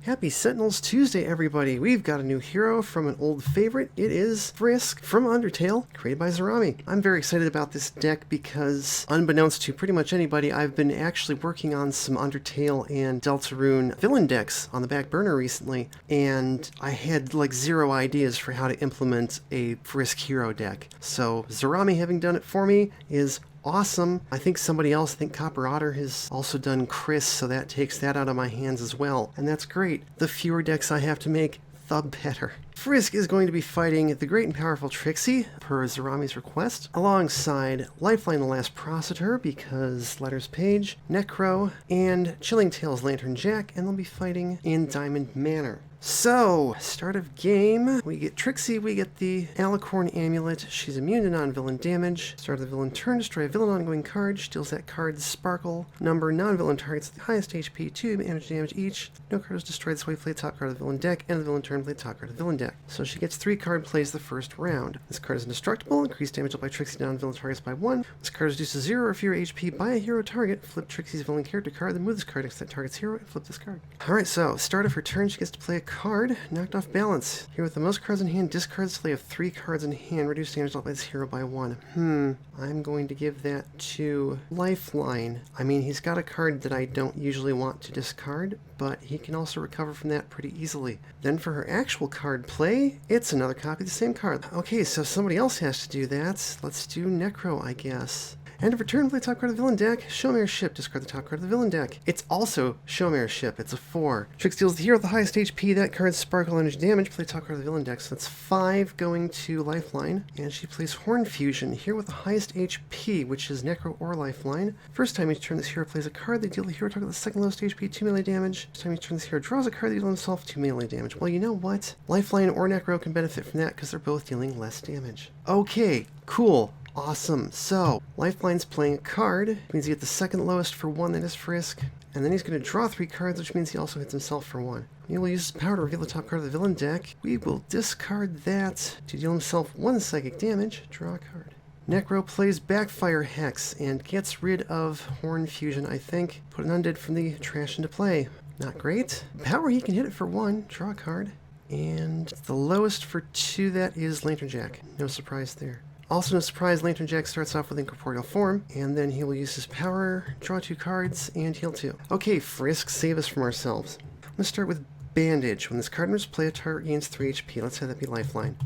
Happy Sentinels Tuesday, everybody! We've got a new hero from an old favorite. It is Frisk from Undertale, created by Zarami. I'm very excited about this deck because, unbeknownst to pretty much anybody, I've been actually working on some Undertale and Deltarune villain decks on the back burner recently, and I had like zero ideas for how to implement a Frisk hero deck. So Zarami having done it for me is awesome. I think somebody else, I think Copper Otter, has also done Chris, so that takes that out of my hands as well. And that's great. The fewer decks I have to make, the better. Frisk is going to be fighting the great and powerful Trixie, per Zarami's request, alongside Lifeline the Last Procitor, because Letters Page, Necro, and Chilling Tales Lantern Jack, and they'll be fighting in Diamond Manor. So, start of game, we get Trixie, we get the Alicorn Amulet. She's immune to non-villain damage. Start of the villain turn, destroy a villain ongoing card, steals that card's sparkle number. Non-villain targets the highest HP, 2 damage each. No card is destroyed this way, play the top card of the villain deck, and the villain turn, play the top card of the villain deck. So she gets 3 card plays the first round. This card is indestructible, increase damage up by Trixie non-villain targets by 1. This card is reduced to 0 or fewer HP by a hero target. Flip Trixie's villain character card, then move this card next to that target's hero, and flip this card. Alright, so, start of her turn, she gets to play a card, knocked off balance. Here with the most cards in hand, discard so they have 3 cards in hand, reduce damage dealt by this hero by 1. I'm going to give that to Lifeline. I mean, he's got a card that I don't usually want to discard, but he can also recover from that pretty easily. Then for her actual card play, it's another copy of the same card. Okay, so somebody else has to do that. Let's do Necro, I guess. End of return, play top card of the villain deck. Showmare Ship, discard the top card of the villain deck. It's also Showmare Ship, it's a 4. Trix deals the hero with the highest HP, that card's sparkle energy damage, play top card of the villain deck. So that's 5 going to Lifeline. And she plays Horn Fusion, here with the highest HP, which is Necro or Lifeline. First time each turn this hero plays a card, they deal the hero target with the second lowest HP, 2 melee damage. First time each turn this hero draws a card, they deal himself 2 melee damage. Well, you know what? Lifeline or Necro can benefit from that because they're both dealing less damage. Okay, cool. Awesome. So, Lifeline's playing a card, which means he gets the second lowest for 1, that is Frisk, and then he's going to draw 3 cards, which means he also hits himself for 1. He will use his power to reveal the top card of the villain deck. We will discard that to deal himself 1 psychic damage, draw a card. Necro plays Backfire Hex and gets rid of Horn Fusion, I think. Put an undead from the trash into play. Not great. Power, he can hit it for 1, draw a card. And the lowest for 2, that is Lantern Jack. No surprise there. Also no surprise, Lantern Jack starts off with incorporeal form, and then he will use his power, draw 2 cards, and heal 2. Okay, Frisk, save us from ourselves. I'm going to start with Bandage. When this card enters play, a target gains 3 HP. Let's have that be Lifeline.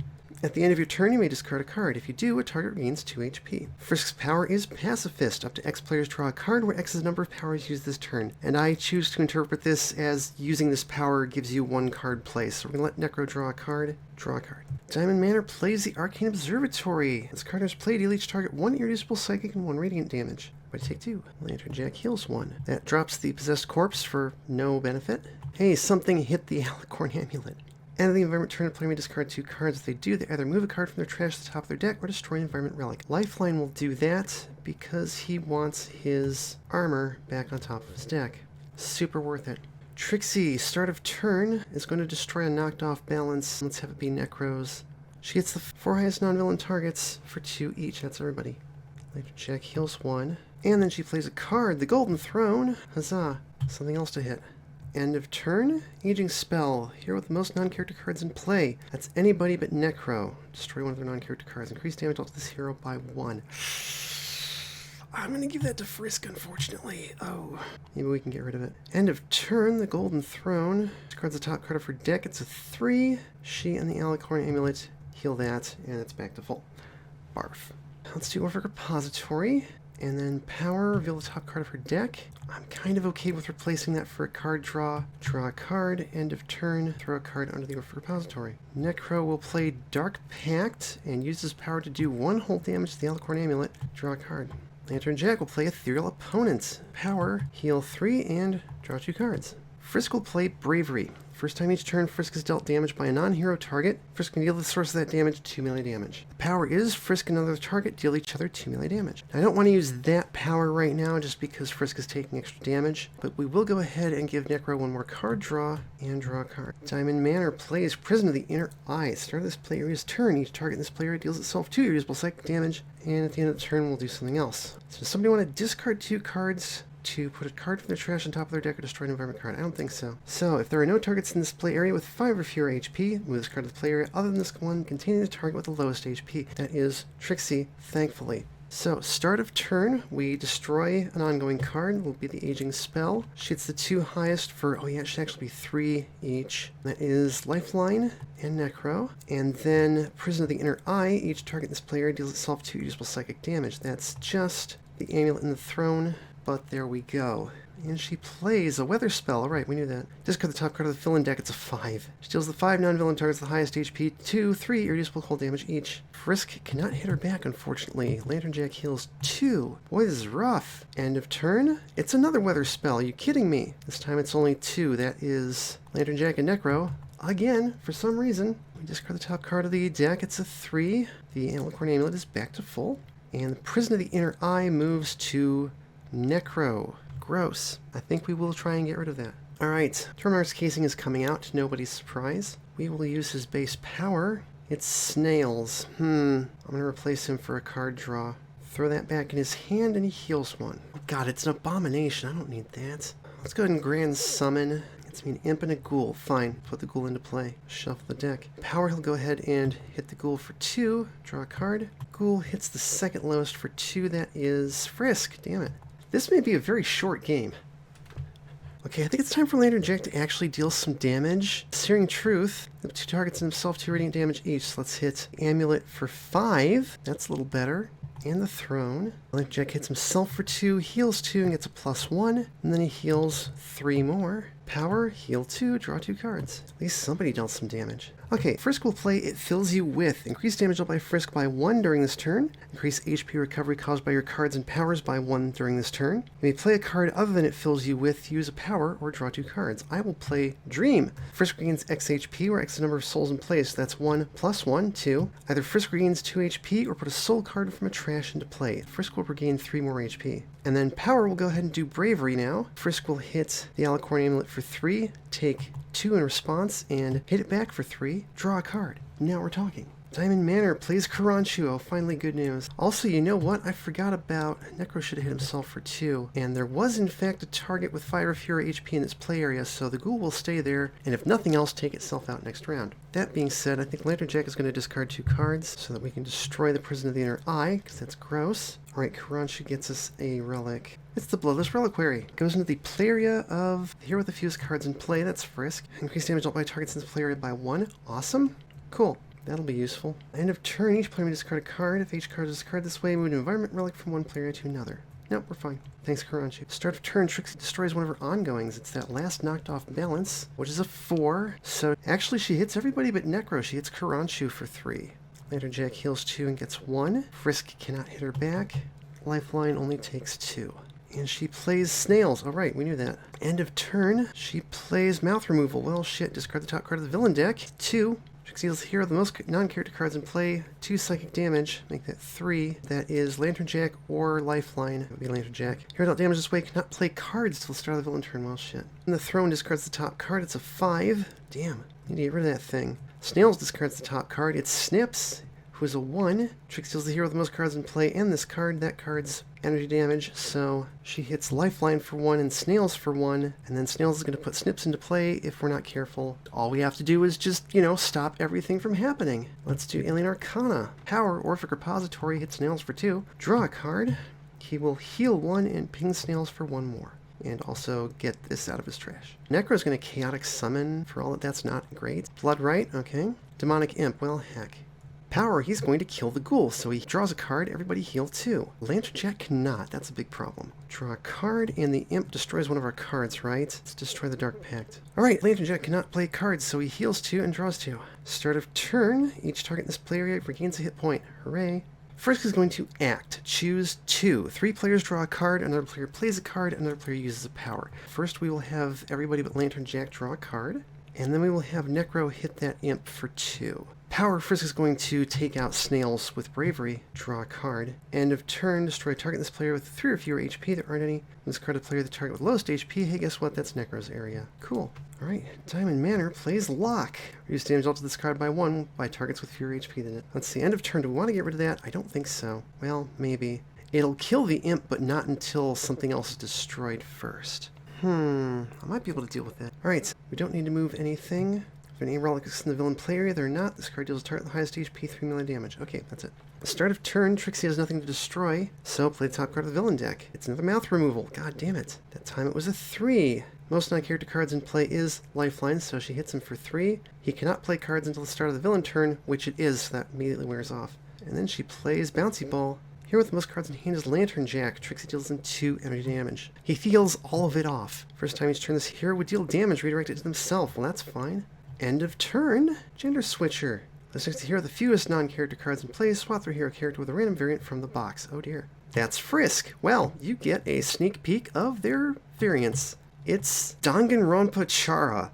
At the end of your turn, you may discard a card. If you do, a target regains 2 HP. Frisk's power is Pacifist. Up to X players draw a card where X is the number of powers used this turn. And I choose to interpret this as using this power gives you 1 card play. So we're going to let Necro draw a card. Draw a card. Diamond Manor plays the Arcane Observatory. This card is played, deal each target 1 irreducible psychic and 1 radiant damage. By take 2. Lantern Jack heals 1. That drops the possessed corpse for no benefit. Hey, something hit the Alicorn Amulet. End of the environment turn, a player may discard 2 cards. If they do, they either move a card from their trash to the top of their deck or destroy an environment relic. Lifeline will do that because he wants his armor back on top of his deck. Super worth it. Trixie, start of turn, is going to destroy a knocked off balance. Let's have it be Necros. She gets the 4 highest non-villain targets for 2 each. That's everybody. Lantern Jack heals 1. And then she plays a card, the Golden Throne. Huzzah. Something else to hit. End of turn, Aging Spell, hero with the most non-character cards in play. That's anybody but Necro. Destroy one of their non-character cards. Increase damage dealt to this hero by 1. I'm going to give that to Frisk, unfortunately. Oh, maybe we can get rid of it. End of turn, the Golden Throne. Discards the top card of her deck. It's a 3. She and the Alicorn Amulet heal that, and it's back to full. Barf. Let's do Orphic Repository. And then power, reveal the top card of her deck. I'm kind of okay with replacing that for a card draw. Draw a card, end of turn, throw a card under the Orphic Repository. Necro will play Dark Pact and use his power to do 1 whole damage to the Alicorn Amulet. Draw a card. Lantern Jack will play Ethereal Opponent. Power, heal 3, and draw 2 cards. Frisk will play Bravery. First time each turn, Frisk is dealt damage by a non-hero target. Frisk can deal the source of that damage 2 melee damage. The power is Frisk and another target deal each other 2 melee damage. Now, I don't want to use that power right now just because Frisk is taking extra damage, but we will go ahead and give Necro 1 more card draw and draw a card. Diamond Manor plays Prison of the Inner Eye. Start of this player's turn, each target in this player deals itself 2 irreducible psychic damage, and at the end of the turn we'll do something else. So does somebody want to discard 2 cards to put a card from their trash on top of their deck or destroy an environment card. I don't think so. So, if there are no targets in this play area with 5 or fewer HP, move this card to the play area other than this one containing the target with the lowest HP. That is Trixie, thankfully. So, start of turn, we destroy an ongoing card. Will be the Aging Spell. She hits the 2 highest for, oh yeah, it should actually be 3 each. That is Lifeline and Necro. And then Prison of the Inner Eye. Each target in this player deals itself 2 usable psychic damage. That's just the Amulet in the Throne, but there we go. And she plays a Weather Spell. Alright, we knew that. Discard the top card of the villain deck. It's a 5. She deals the 5 non-villain targets the highest HP, 2, 3 irreducible cold damage each. Frisk cannot hit her back, unfortunately. Lantern Jack heals 2. Boy, this is rough. End of turn. It's another Weather Spell. Are you kidding me? This time it's only 2. That is Lantern Jack and Necro. Again, for some reason, we discard the top card of the deck. It's a 3. The Alicorn Amulet is back to full. And the Prison of the Inner Eye moves to Necro. Gross. I think we will try and get rid of that. Alright, Terminar's Casing is coming out to nobody's surprise. We will use his base power. It's Snails. I'm going to replace him for a card draw. Throw that back in his hand and he heals 1. Oh god, it's an abomination. I don't need that. Let's go ahead and Grand Summon. It's me an Imp and a Ghoul. Fine, put the Ghoul into play. Shuffle the deck. Power, he'll go ahead and hit the Ghoul for 2. Draw a card. Ghoul hits the second lowest for 2. That is Frisk. Damn it. This may be a very short game. Okay, I think it's time for Lantern Jack to actually deal some damage. Searing Truth, the 2 targets in himself, 2 radiant damage each. So let's hit Amulet for 5. That's a little better. And the Throne. Lantern Jack hits himself for 2, heals 2, and gets a +1. And then he heals 3 more. Power, heal 2, draw 2 cards. At least somebody dealt some damage. Okay, Frisk will play It Fills You With. Increase damage dealt by Frisk by 1 during this turn. Increase HP recovery caused by your cards and powers by 1 during this turn. You may play a card other than It Fills You With, use a power, or draw 2 cards. I will play Dream. Frisk regains X HP, or X number of souls in play, so that's 1 + 1, 2. Either Frisk regains 2 HP, or put a soul card from a trash into play. Frisk will regain 3 more HP. And then Power will go ahead and do Bravery now. Frisk will hit the Alicorn Amulet for 3, take 2 in response, and hit it back for 3, draw a card. Now we're talking. Diamond Manor plays Karanchu. Oh, finally good news. Also, you know what? I forgot about Necro should have hit himself for 2. And there was, in fact, a target with 5 or fewer HP in its play area, so the Ghoul will stay there, and if nothing else, take itself out next round. That being said, I think Lantern Jack is going to discard 2 cards so that we can destroy the Prison of the Inner Eye, because that's gross. Alright, Karanchu gets us a relic. It's the Bloodless Reliquary. Goes into the play area of the hero with the fewest cards in play. That's Frisk. Increase damage dealt by targets in this play area by 1. Awesome. Cool. That'll be useful. End of turn, each player may discard a card. If each card is discarded this way, move an environment relic from one player to another. Nope, we're fine. Thanks, Karanchu. Start of turn, Trixie destroys one of her ongoings. It's that last knocked off balance, which is a 4. So actually she hits everybody but Necro. She hits Karanchu for 3. Lantern Jack heals 2 and gets 1. Frisk cannot hit her back. Lifeline only takes 2. And she plays Snails. Alright, we knew that. End of turn, she plays Mouth Removal. Well, shit, discard the top card of the villain deck. 2. Trixie deals hero the most non-character cards in play. 2 psychic damage. Make that 3. That is Lantern Jack or Lifeline. That would be Lantern Jack. Hero dealt damage this way cannot play cards till the start of the villain turn. Well, shit. And the Throne discards the top card. It's a 5. Damn. Need to get rid of that thing. Snails discards the top card. It's Snips, who is a 1. Trixie deals the hero with the most cards in play, and this card. That card's energy damage, so she hits Lifeline for 1 and Snails for 1, and then Snails is going to put Snips into play if we're not careful. All we have to do is just, stop everything from happening. Let's do Alien Arcana. Power, Orphic Repository, hit Snails for 2. Draw a card. He will heal 1 and ping Snails for 1 more. And also get this out of his trash. Necro's going to Chaotic Summon, for all that that's not great. Blood Right, okay. Demonic Imp, well, heck. Power, he's going to kill the Ghoul, so he draws a card, everybody heal 2. Lantern Jack cannot, that's a big problem. Draw a card, and the Imp destroys one of our cards, right? Let's destroy the Dark Pact. Alright, Lantern Jack cannot play cards, so he heals 2 and draws 2. Start of turn, each target in this play area regains a hit point. Hooray. Frisk is going to act. Choose 2. 3 players draw a card, another player plays a card, another player uses a power. First we will have everybody but Lantern Jack draw a card, and then we will have Necro hit that Imp for 2. Power, Frisk is going to take out Snails with Bravery, draw a card. End of turn, destroy a target in this player with 3 or fewer HP. There aren't any. Discard a player the target with lowest HP. Hey, guess what? That's Necro's area. Cool. Alright, Diamond Manor plays Lock. Reduce damage dealt to this card by 1 by targets with fewer HP than it. Let's see, end of turn. Do we want to get rid of that? I don't think so. Well, maybe. It'll kill the imp, but not until something else is destroyed first. I might be able to deal with that. Alright, we don't need to move anything. If any relics in the villain play area, they're not. This card deals a target with the highest HP, 3 melee damage. Okay, that's it. Start of turn, Trixie has nothing to destroy, so play the top card of the villain deck. It's another mouth removal. God damn it. That time it was a 3. Most non-character cards in play is Lifeline, so she hits him for 3. He cannot play cards until the start of the villain turn, which it is, so that immediately wears off. And then she plays Bouncy Ball. Here with the most cards in hand is Lantern Jack. Trixie deals him 2 energy damage. He feels all of it off. First time each turn this hero would deal damage redirected to themselves. Well, that's fine. End of turn. Gender Switcher. This makes the hero the fewest non-character cards in play. Swap their hero character with a random variant from the box. Oh dear. That's Frisk. Well, you get a sneak peek of their variants. It's Danganronpa Chara.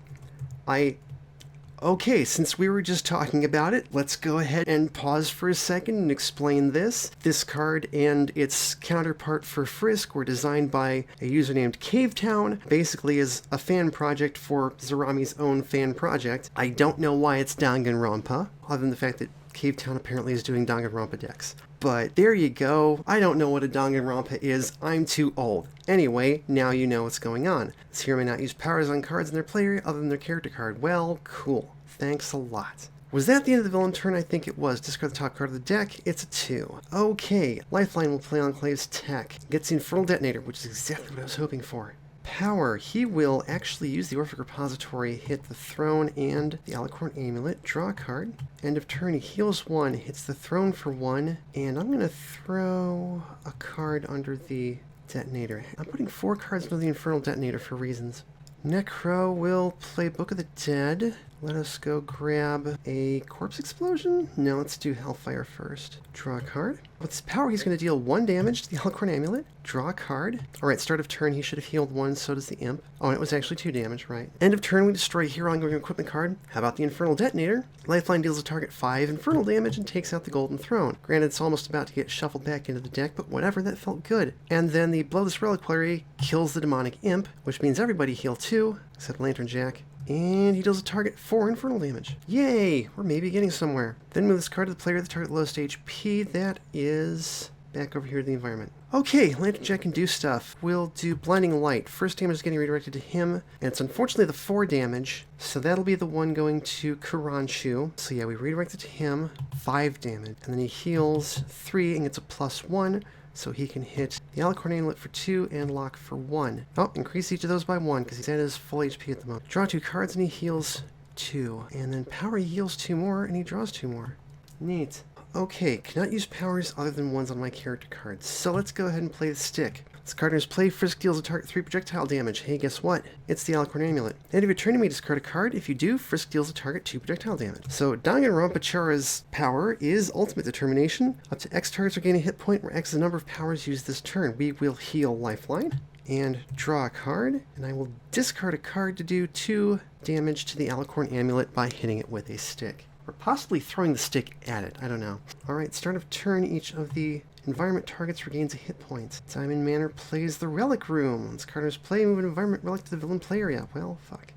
Okay, since we were just talking about it, let's go ahead and pause for a second and explain this. This card and its counterpart for Frisk were designed by a user named Cavetown, basically as a fan project for Zarami's own fan project. I don't know why it's Danganronpa, other than the fact that Cavetown apparently is doing Danganronpa decks. But there you go. I don't know what a Danganronpa is. I'm too old. Anyway, now you know what's going on. This hero may not use powers on cards in their play area other than their character card. Well, cool. Thanks a lot. Was that the end of the villain turn? I think it was. Discard the top card of the deck. It's a 2. Okay. Lifeline will play Enclave's tech. Gets the Infernal Detonator, which is exactly what I was hoping for. Power. He will actually use the Orphic Repository, hit the Throne and the Alicorn Amulet, draw a card. End of turn, he heals 1, hits the Throne for 1, and I'm going to throw a card under the Detonator. I'm putting 4 cards under the Infernal Detonator for reasons. Necro will play Book of the Dead. Let us go grab a Corpse Explosion? No, let's do Hellfire first. Draw a card. With his power, he's going to deal 1 damage to the Alicorn Amulet. Draw a card. Alright, start of turn, he should have healed 1, so does the Imp. Oh, and it was actually 2 damage, right. End of turn, we destroy hero ongoing equipment card. How about the Infernal Detonator? Lifeline deals a target 5 infernal damage and takes out the Golden Throne. Granted, it's almost about to get shuffled back into the deck, but whatever, that felt good. And then the Bloodless Reliquary kills the Demonic Imp, which means everybody heal 2, except Lantern Jack. And he deals a target 4 infernal damage. Yay! We're maybe getting somewhere. Then move this card to the player, the target lowest HP. That is back over here to the environment. Okay, Lantern Jack can do stuff. We'll do Blinding Light. First damage is getting redirected to him, and it's unfortunately the 4 damage, so that'll be the one going to Karanchu. So yeah, we redirect it to him, 5 damage, and then he heals 3 and gets a +1. So he can hit the Alicorn Amulet for 2 and lock for 1. Oh, increase each of those by 1 because he's at his full HP at the moment. Draw 2 cards and he heals 2. And then power, he heals 2 more and he draws 2 more. Neat. Okay, cannot use powers other than ones on my character cards. So let's go ahead and play the stick. This card in his play, Frisk deals a target 3 projectile damage. Hey, guess what? It's the Alicorn Amulet. At the end of your turn, you may discard a card. If you do, Frisk deals a target 2 projectile damage. So Danganronpa Chara's power is Ultimate Determination. Up to X targets are gaining a hit point, where X is the number of powers used this turn. We will heal Lifeline and draw a card, and I will discard a card to do 2 damage to the Alicorn Amulet by hitting it with a stick. Or possibly throwing the stick at it. I don't know. Alright, start of turn, each of the environment targets regains a hit point. Diamond Manor plays the Relic Room. This card is play, move an environment relic to the villain play area. Well, fuck.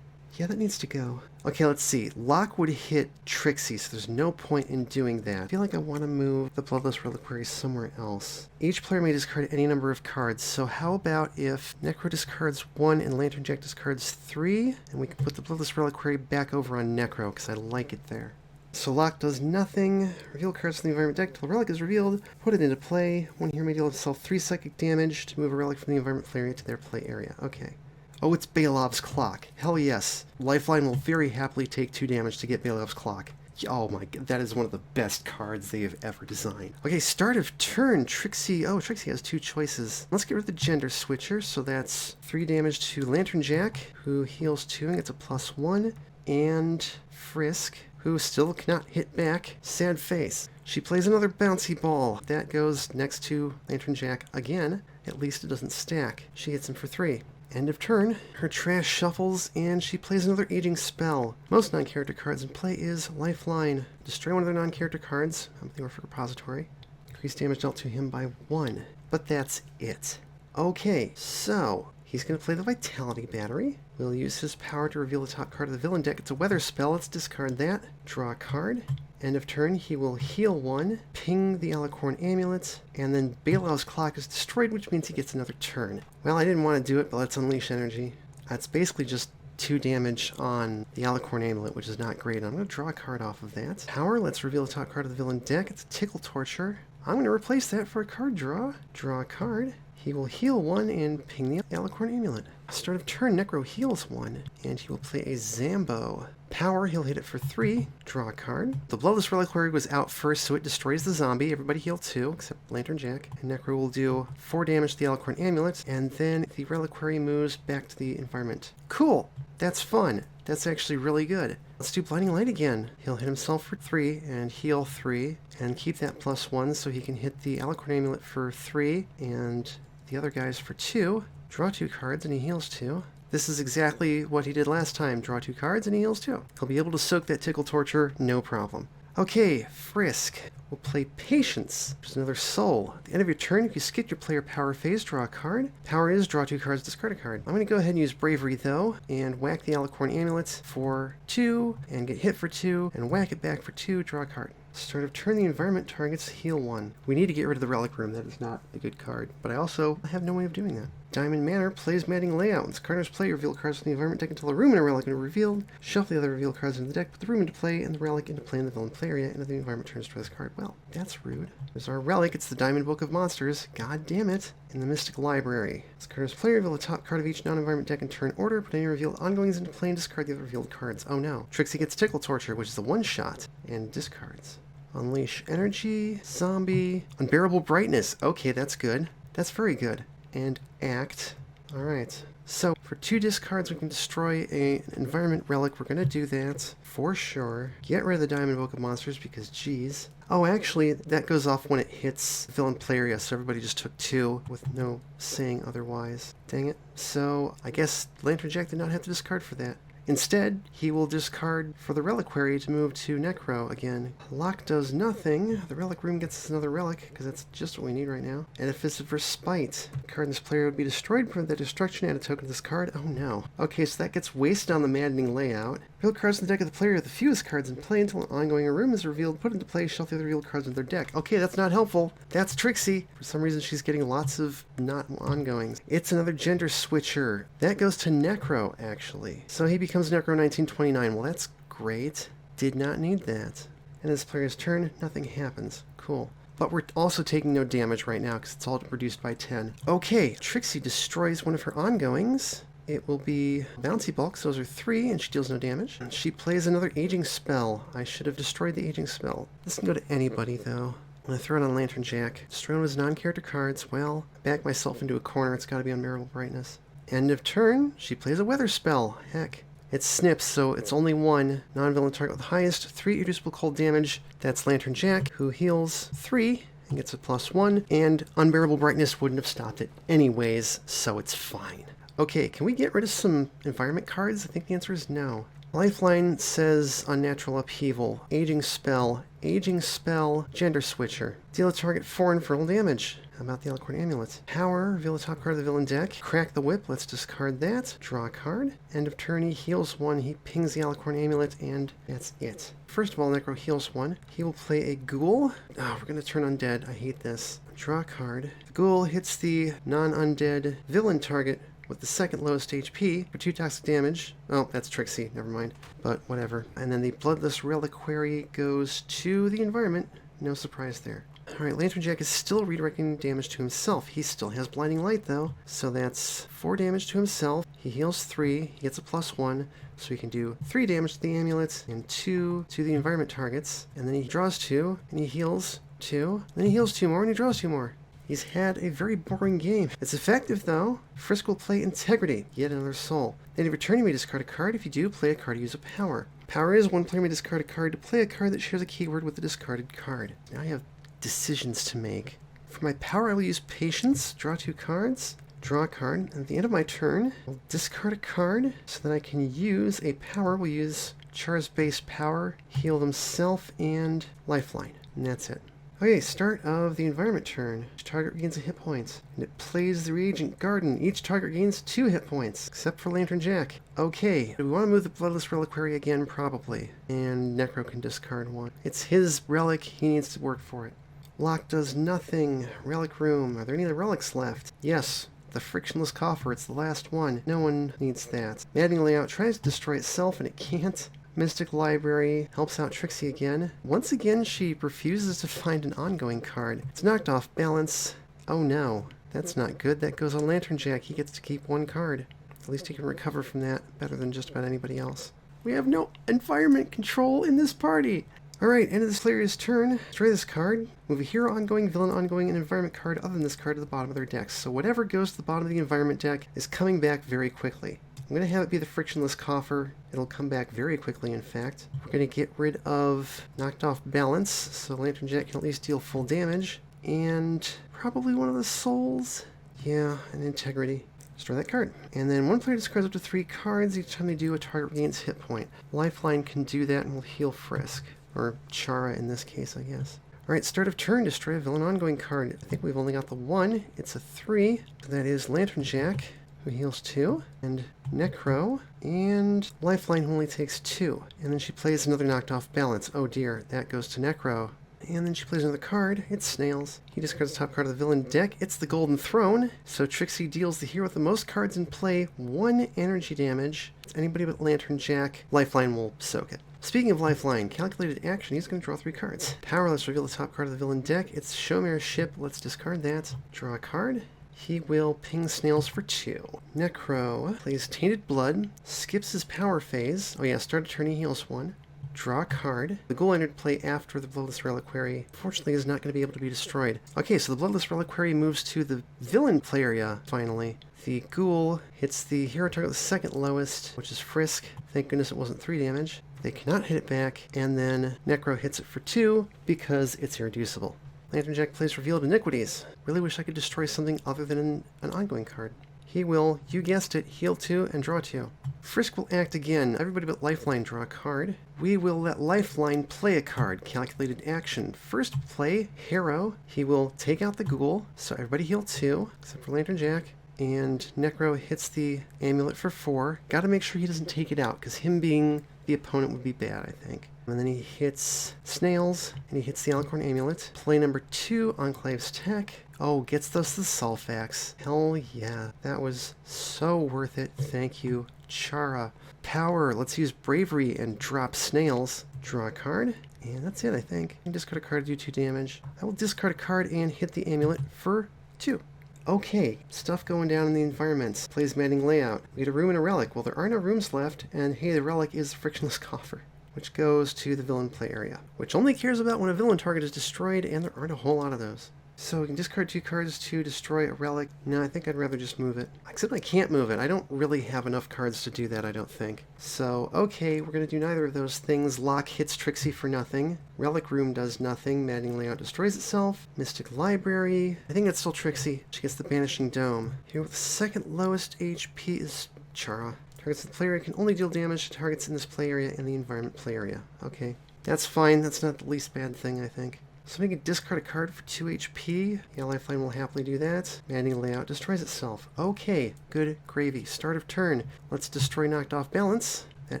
Yeah, that needs to go. Okay, let's see. Lock would hit Trixie, so there's no point in doing that. I feel like I want to move the Bloodless Reliquary somewhere else. Each player may discard any number of cards, so how about if Necro discards 1 and Lantern Jack discards 3, and we can put the Bloodless Reliquary back over on Necro, because I like it there. So Lock does nothing. Reveal cards from the environment deck till a relic is revealed. Put it into play. One hero may deal itself 3 psychic damage to move a relic from the environment play area to their play area. Okay. Oh, it's Bailov's Clock. Hell yes. Lifeline will very happily take 2 damage to get Bailov's Clock. Oh my god, that is one of the best cards they have ever designed. Okay, start of turn. Trixie. Oh, Trixie has 2 choices. Let's get rid of the Gender Switcher. So that's 3 damage to Lantern Jack, who heals 2 and gets a +1. And Frisk, who still cannot hit back. Sad face. She plays another Bouncy Ball. That goes next to Lantern Jack again. At least it doesn't stack. She hits him for 3. End of turn. Her trash shuffles, and she plays another Aging Spell. Most non-character cards in play is Lifeline. Destroy one of their non-character cards. I'm the Orphic Repository. Increase damage dealt to him by 1. But that's it. Okay, so he's going to play the Vitality Battery. will use his power to reveal the top card of the villain deck. It's a weather spell. Let's discard that. Draw a card. End of turn, he will heal 1, ping the Alicorn Amulet, and then Bailou's Clock is destroyed, which means he gets another turn. Well, I didn't want to do it, but let's unleash energy. That's basically just 2 damage on the Alicorn Amulet, which is not great. I'm going to draw a card off of that. Power, let's reveal the top card of the villain deck. It's a Tickle Torture. I'm going to replace that for a card draw. Draw a card. He will heal 1 and ping the Alicorn Amulet. Start of turn, Necro heals 1, and he will play a Zambo. Power, he'll hit it for 3. Draw a card. The Bloodless Reliquary was out first, so it destroys the zombie. Everybody heal 2, except Lantern Jack. And Necro will do 4 damage to the Alicorn Amulet, and then the Reliquary moves back to the environment. Cool! That's fun. That's actually really good. Let's do Blinding Light again. He'll hit himself for 3 and heal 3, and keep that +1 so he can hit the Alicorn Amulet for 3, and the other guys for 2. Draw 2 cards and he heals 2. This is exactly what he did last time. Draw 2 cards and he heals 2. He'll be able to soak that Tickle Torture, no problem. Okay, Frisk will play Patience, which is another soul. At the end of your turn, if you skip your player power phase, draw a card. Power is draw 2 cards, discard a card. I'm going to go ahead and use Bravery, though, and whack the Alicorn Amulet for 2, and get hit for 2, and whack it back for 2, draw a card. Start of turn, the environment targets heal 1. We need to get rid of the Relic Room. That is not a good card, but I also have no way of doing that. Diamond Manor plays Matting Layout. Once carders play, reveal cards from the environment deck until a room and a relic are revealed. Shuffle the other revealed cards into the deck, put the room into play, and the relic into play in the villain play area, and the environment turns to this card. Well, that's rude. There's our relic. It's the Diamond Book of Monsters. God damn it. In the Mystic Library. As carders play, reveal the top card of each non-environment deck in turn order, put any revealed ongoings into play, and discard the other revealed cards. Oh no. Trixie gets Tickle Torture, which is a one-shot, and discards. Unleash Energy, Zombie, Unbearable Brightness. Okay, that's good. That's very good. And Act. Alright. So, for 2 discards, we can destroy an environment relic. We're going to do that for sure. Get rid of the Diamond Book of Monsters because, geez. Oh, actually, that goes off when it hits villain play area, so everybody just took 2 with no saying otherwise. Dang it. So, I guess Lantern Jack did not have to discard for that. Instead, he will discard for the Reliquary to move to Necro again. Lock does nothing. The Relic Room gets us another relic, because that's just what we need right now. Edifice for Spite. A card in this player would be destroyed. Prevent that destruction. Add a token to this card. Oh no. Okay, so that gets wasted on the Maddening Layout. Reveal cards in the deck of the player with the fewest cards in play until an ongoing room is revealed. Put into play, shuffle the other revealed cards in their deck. Okay, that's not helpful. That's Trixie. For some reason, she's getting lots of not ongoings. It's another gender switcher. That goes to Necro, actually. So he becomes Necro 1929. Well, that's great. Did not need that. And this player's turn, nothing happens. Cool. But we're also taking no damage right now because it's all reduced by 10. Okay, Trixie destroys one of her ongoings. It will be Bouncy Bulk, so those are 3, and she deals no damage. And she plays another Aging Spell. I should have destroyed the Aging Spell. This can go to anybody, though. I'm going to throw it on Lantern Jack. Destroy one of his non-character cards. Well, I back myself into a corner. It's got to be Unbearable Brightness. End of turn, she plays a Weather Spell. Heck. It snips, so it's only 1 non-villain target with the highest 3 irreducible cold damage. That's Lantern Jack, who heals 3 and gets a +1, and Unbearable Brightness wouldn't have stopped it anyways, so it's fine. Okay, can we get rid of some environment cards? I think the answer is no. Lifeline says Unnatural Upheaval, Aging Spell, Gender Switcher. Deal a target 4 infernal damage. How about the Alicorn Amulet? Power, reveal the top card of the villain deck. Crack the Whip, let's discard that. Draw a card. End of turn, he heals 1, he pings the Alicorn Amulet, and that's it. First of all, Necro heals 1. He will play a Ghoul. Oh, we're going to turn undead. I hate this. Draw a card. The Ghoul hits the non-undead villain target with the second lowest HP for 2 toxic damage. Oh, that's Trixie, never mind. But whatever. And then the Bloodless Reliquary goes to the environment. No surprise there. Alright, Lantern Jack is still redirecting damage to himself. He still has Blinding Light, though. So that's 4 damage to himself. He heals 3. He gets a +1. So he can do 3 damage to the amulet and 2 to the environment targets. And then he draws 2, and he heals 2. Then he heals 2 more, and he draws 2 more. He's had a very boring game. It's effective, though. Frisk will play Integrity, yet another soul. Then in return, you may discard a card. If you do, play a card to use a power. Power is one player may discard a card to play a card that shares a keyword with the discarded card. Now I have decisions to make. For my power, I will use Patience, draw 2 cards, draw a card, and at the end of my turn, I'll discard a card so that I can use a power. We'll use Char's base power, heal himself, and Lifeline. And that's it. Okay, start of the environment turn. Each target gains a hit point. And it plays the reagent garden. Each target gains 2 hit points, except for Lantern Jack. Okay, do we want to move the Bloodless Reliquary again? Probably. And Necro can discard 1. It's his relic, he needs to work for it. Lock does nothing. Relic room. Are there any other relics left? Yes. The frictionless coffer, it's the last one. No one needs that. Maddening Layout tries to destroy itself and it can't. Mystic Library helps out Trixie again. Once again, she refuses to find an ongoing card. It's knocked off balance. Oh no, that's not good. That goes on Lantern Jack. He gets to keep 1 card. At least he can recover from that better than just about anybody else. We have no environment control in this party. Alright, end of this player's turn. Destroy this card. Move a hero ongoing, villain ongoing, and environment card other than this card to the bottom of their decks. So whatever goes to the bottom of the environment deck is coming back very quickly. I'm going to have it be the frictionless coffer. It'll come back very quickly, in fact. We're going to get rid of knocked off balance, so Lantern Jack can at least deal full damage. And probably one of the souls. Yeah, and integrity. Destroy that card. And then one player discards up to 3 cards. Each time they do, a target regains hit point. Lifeline can do that and will heal Frisk. Or Chara in this case, I guess. Alright, start of turn, destroy a villain ongoing card. I think we've only got the 1. It's a 3. So that is Lantern Jack, who heals 2, and Necro, and Lifeline, who only takes 2. And then she plays another knocked off balance. Oh dear, that goes to Necro. And then she plays another card. It's Snails. He discards the top card of the villain deck. It's the Golden Throne. So Trixie deals the hero with the most cards in play 1 energy damage. It's anybody but Lantern Jack. Lifeline will soak it. Speaking of Lifeline, calculated action, he's going to draw 3 cards. Powerless, reveal the top card of the villain deck. It's Shomer's Ship. Let's discard that. Draw a card. He will ping Snails for 2. Necro plays Tainted Blood, skips his power phase. Oh yeah, start a turn, he heals 1. Draw a card. The ghoul entered play after the Bloodless Reliquary. Fortunately, is not going to be able to be destroyed. Okay, so the Bloodless Reliquary moves to the villain play area, finally. The ghoul hits the hero target with the second lowest, which is Frisk. Thank goodness it wasn't 3 damage. They cannot hit it back, and then Necro hits it for 2 because it's irreducible. Lantern Jack plays Revealed Iniquities. Really wish I could destroy something other than an ongoing card. He will, you guessed it, heal 2 and draw 2. Frisk will act again. Everybody but Lifeline draw a card. We will let Lifeline play a card. Calculated action. First play, Hero. He will take out the ghoul, so everybody heal 2, except for Lantern Jack. And Necro hits the amulet for 4. Gotta make sure he doesn't take it out, because him being the opponent would be bad, I think. And then he hits Snails, and he hits the Alicorn Amulet. Play number 2, Enclave's Tech. Oh, gets us the Sulfax. Hell yeah. That was so worth it. Thank you, Chara. Power. Let's use Bravery and drop Snails. Draw a card. And that's it, I think. And discard a card to do 2 damage. I will discard a card and hit the amulet for 2. Okay, stuff going down in the environments. Plays Maddening Layout. We get a room and a relic. Well, there are no rooms left, and hey, the relic is the frictionless coffer, which goes to the villain play area, which only cares about when a villain target is destroyed, and there aren't a whole lot of those. So we can discard 2 cards to destroy a relic. No, I think I'd rather just move it. Except I can't move it. I don't really have enough cards to do that, I don't think. So, okay, we're going to do neither of those things. Lock hits Trixie for nothing. Relic Room does nothing. Maddening Layout destroys itself. Mystic Library. I think that's still Trixie. She gets the Banishing Dome. Here with the second lowest HP is Chara. Targets in the play area can only deal damage to targets in this play area and the environment play area. Okay. That's fine. That's not the least bad thing, I think. So we can discard a card for 2 HP. Yeah, Lifeline will happily do that. Maddening Layout destroys itself. Okay, good gravy. Start of turn. Let's destroy knocked off balance. That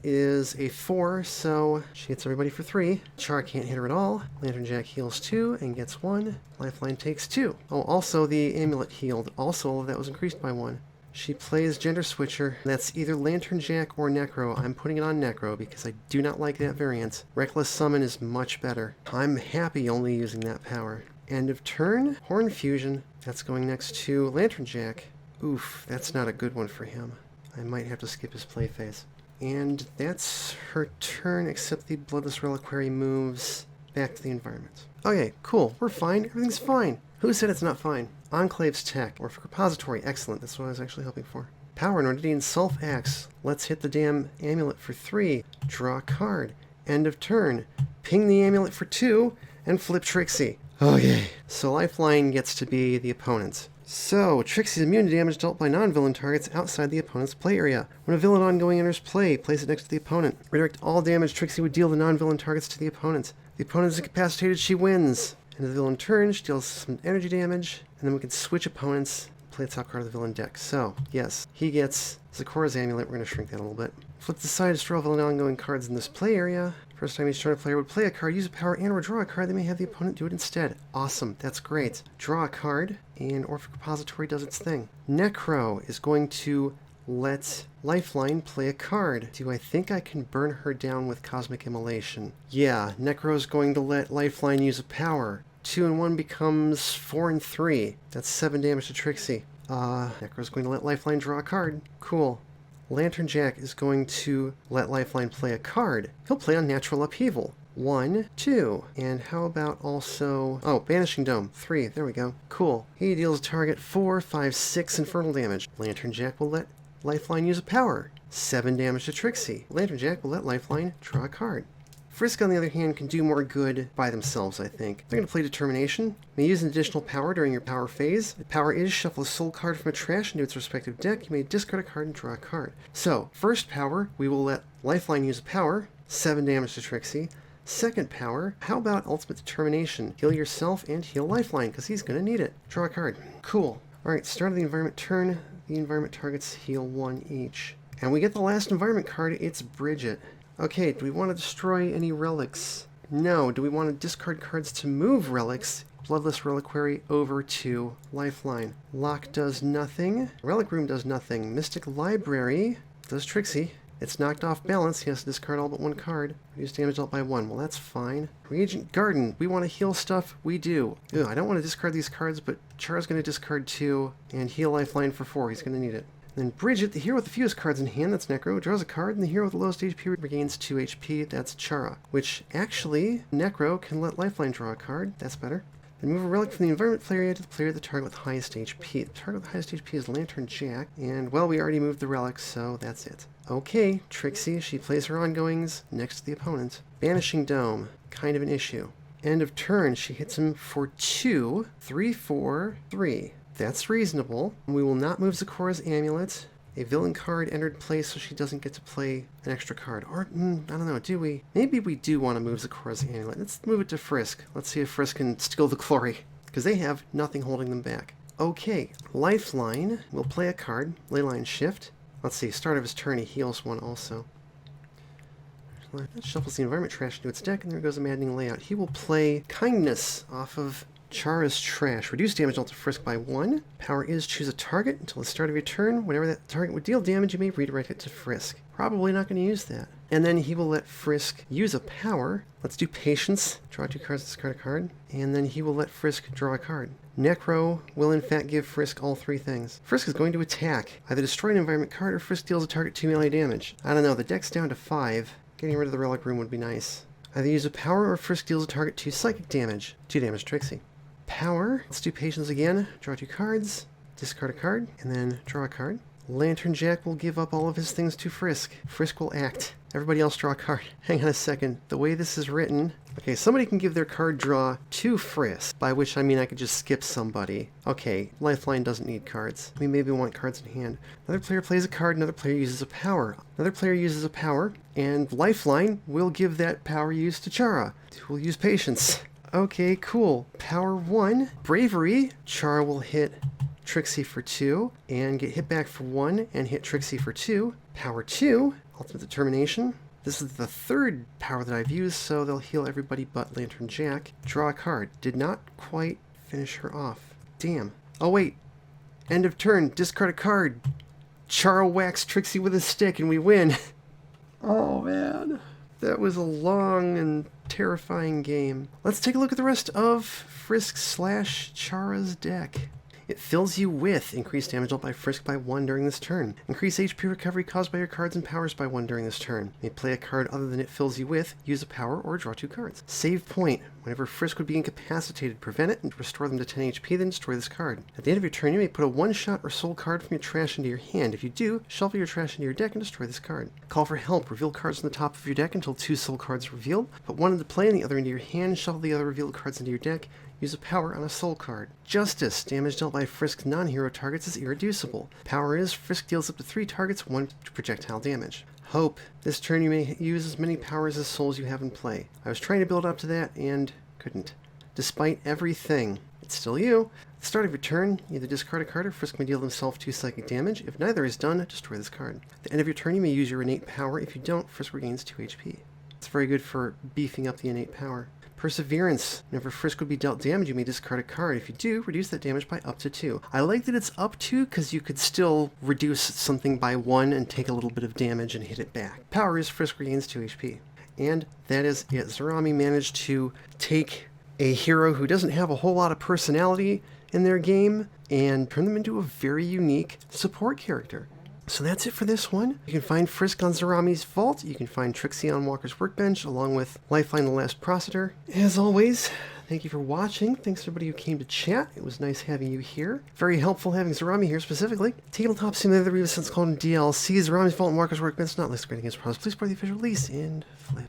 is a 4, so she hits everybody for 3. Chara can't hit her at all. Lantern Jack heals 2 and gets 1. Lifeline takes 2. Oh, also the amulet healed. Also, that was increased by 1. She plays Gender Switcher. That's either Lantern Jack or Necro. I'm putting it on Necro because I do not like that variant. Reckless Summon is much better. I'm happy only using that power. End of turn. Horn Fusion. That's going next to Lantern Jack. Oof, that's not a good one for him. I might have to skip his play phase. And that's her turn, except the Bloodless Reliquary moves back to the environment. Okay, cool. We're fine. Everything's fine. Who said it's not fine? Enclave's Tech, or for Repository. Excellent. That's what I was actually hoping for. Power, Nordidian Sulfax. Let's hit the damn amulet for 3. Draw a card. End of turn. Ping the amulet for 2, and flip Trixie. Okay. So Lifeline gets to be the opponent. So, Trixie's immune to damage dealt by non-villain targets outside the opponent's play area. When a villain ongoing enters play, place it next to the opponent. Redirect all damage Trixie would deal to non-villain targets to the opponent. The opponent is incapacitated, she wins. End of the villain turn, she deals some energy damage, and then we can switch opponents, play the top card of the villain deck. So, yes, he gets Zikora's Amulet. We're going to shrink that a little bit. Flip the side, destroy all villain ongoing cards in this play area. First time each turn a player would play a card, use a power, and or draw a card, they may have the opponent do it instead. Awesome, that's great. Draw a card, and Orphic Repository does its thing. Necro is going to let Lifeline play a card. Do I think I can burn her down with Cosmic Immolation? Yeah, Necro is going to let Lifeline use a power. 2 and 1 becomes 4 and 3. That's 7 damage to Trixie. Necro's going to let Lifeline draw a card. Cool. Lantern Jack is going to let Lifeline play a card. He'll play Unnatural Upheaval. 1, 2. And how about also... Oh, Banishing Dome. 3. There we go. Cool. He deals a target 4, 5, 6 infernal damage. Lantern Jack will let Lifeline use a power. 7 damage to Trixie. Lantern Jack will let Lifeline draw a card. Frisk, on the other hand, can do more good by themselves, I think. They're going to play Determination. You may use an additional power during your power phase. The power is shuffle a soul card from a trash into its respective deck. You may discard a card and draw a card. So, first power, we will let Lifeline use a power. 7 damage to Trixie. Second power, how about Ultimate Determination? Heal yourself and heal Lifeline, because he's going to need it. Draw a card. Cool. Alright, start of the environment turn. The environment targets heal 1 each. And we get the last environment card. It's Bridget. Okay, do we want to destroy any relics? No. Do we want to discard cards to move relics? Bloodless Reliquary over to Lifeline. Lock does nothing. Relic Room does nothing. Mystic Library does Trixie. It's knocked off balance. He has to discard all but 1 card. Reduce damage dealt by 1. Well, that's fine. Reagent Garden. We want to heal stuff. We do. Ew, I don't want to discard these cards, but Char's going to discard 2 and heal Lifeline for 4. He's going to need it. Then Bridget, the hero with the fewest cards in hand, that's Necro, draws a card, and the hero with the lowest HP regains 2 HP, that's Chara. Which, actually, Necro can let Lifeline draw a card, that's better. Then move a relic from the environment player area to the player of the target with highest HP. The target with the highest HP is Lantern Jack, and, well, we already moved the relic, so that's it. Okay, Trixie, she plays her ongoings next to the opponent. Banishing Dome, kind of an issue. End of turn, she hits him for 2, 3, 4, 3. That's reasonable. We will not move Zikora's Amulet. A villain card entered play so she doesn't get to play an extra card. Or, I don't know, do we? Maybe we do want to move Zikora's Amulet. Let's move it to Frisk. Let's see if Frisk can steal the glory. Because they have nothing holding them back. Okay, Lifeline will play a card. Leyline Shift. Let's see, start of his turn he heals 1 also. That shuffles the environment trash into its deck, and there goes a maddening layout. He will play Kindness off of Chara's Trash. Reduce damage dealt to Frisk by 1. Power is choose a target until the start of your turn. Whenever that target would deal damage, you may redirect it to Frisk. Probably not going to use that. And then he will let Frisk use a power. Let's do Patience. Draw 2 cards, discard a card. And then he will let Frisk draw a card. Necro will in fact give Frisk all 3 things. Frisk is going to attack. Either destroy an environment card or Frisk deals a target 2 melee damage. I don't know, the deck's down to 5. Getting rid of the Relic Room would be nice. Either use a power or Frisk deals a target 2 psychic damage. 2 damage Trixie. Power. Let's do Patience again. Draw 2 cards, discard a card, and then draw a card. Lantern Jack will give up all of his things to Frisk. Frisk will act. Everybody else draw a card. Hang on a second. The way this is written... Okay, somebody can give their card draw to Frisk, by which I mean I could just skip somebody. Okay, Lifeline doesn't need cards. We maybe want cards in hand. Another player plays a card, another player uses a power. Another player uses a power, and Lifeline will give that power use to Chara, who will use Patience. Okay, cool. Power 1, Bravery. Chara will hit Trixie for 2, and get hit back for 1, and hit Trixie for 2. Power 2, Ultimate Determination. This is the 3rd power that I've used, so they'll heal everybody but Lantern Jack. Draw a card. Did not quite finish her off. Damn. Oh, wait. End of turn. Discard a card. Chara whacks Trixie with a stick, and we win. Oh, man. That was a long and terrifying game. Let's take a look at the rest of Frisk / Chara's deck. It fills you with increased damage dealt by Frisk by 1 during this turn. Increase HP recovery caused by your cards and powers by 1 during this turn. You may play a card other than it fills you with, use a power, or draw 2 cards. Save point. Whenever Frisk would be incapacitated, prevent it and restore them to 10 HP, then destroy this card. At the end of your turn, you may put a 1-shot or soul card from your trash into your hand. If you do, shuffle your trash into your deck and destroy this card. Call for help. Reveal cards from the top of your deck until 2 soul cards are revealed. Put 1 into play and the other into your hand. Shuffle the other revealed cards into your deck. Use a power on a soul card. Justice. Damage dealt by Frisk's non-hero targets is irreducible. Power is Frisk deals up to 3 targets, 1 projectile damage. Hope. This turn you may use as many powers as souls you have in play. I was trying to build up to that and couldn't. Despite everything, it's still you. At the start of your turn, either discard a card or Frisk may deal himself 2 psychic damage. If neither is done, destroy this card. At the end of your turn, you may use your innate power. If you don't, Frisk regains 2 HP. It's very good for beefing up the innate power. Perseverance. Whenever Frisk would be dealt damage, you may discard a card. If you do, reduce that damage by up to 2. I like that it's up to because you could still reduce something by 1 and take a little bit of damage and hit it back. Power is Frisk regains 2 HP. And that is it. Zarami managed to take a hero who doesn't have a whole lot of personality in their game and turn them into a very unique support character. So that's it for this one. You can find Frisk on Zarami's Vault. You can find Trixie on Walker's Workbench, along with Lifeline, the Last Procitor. As always, thank you for watching. Thanks to everybody who came to chat. It was nice having you here. Very helpful having Zarami here specifically. Tabletop Simulator Revis since called DLC. Zarami's Vault and Walker's Workbench, not listed against products. Please support the official release and flip.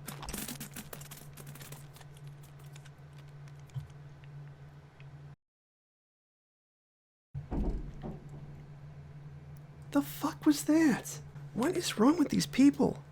The fuck was that? What is wrong with these people?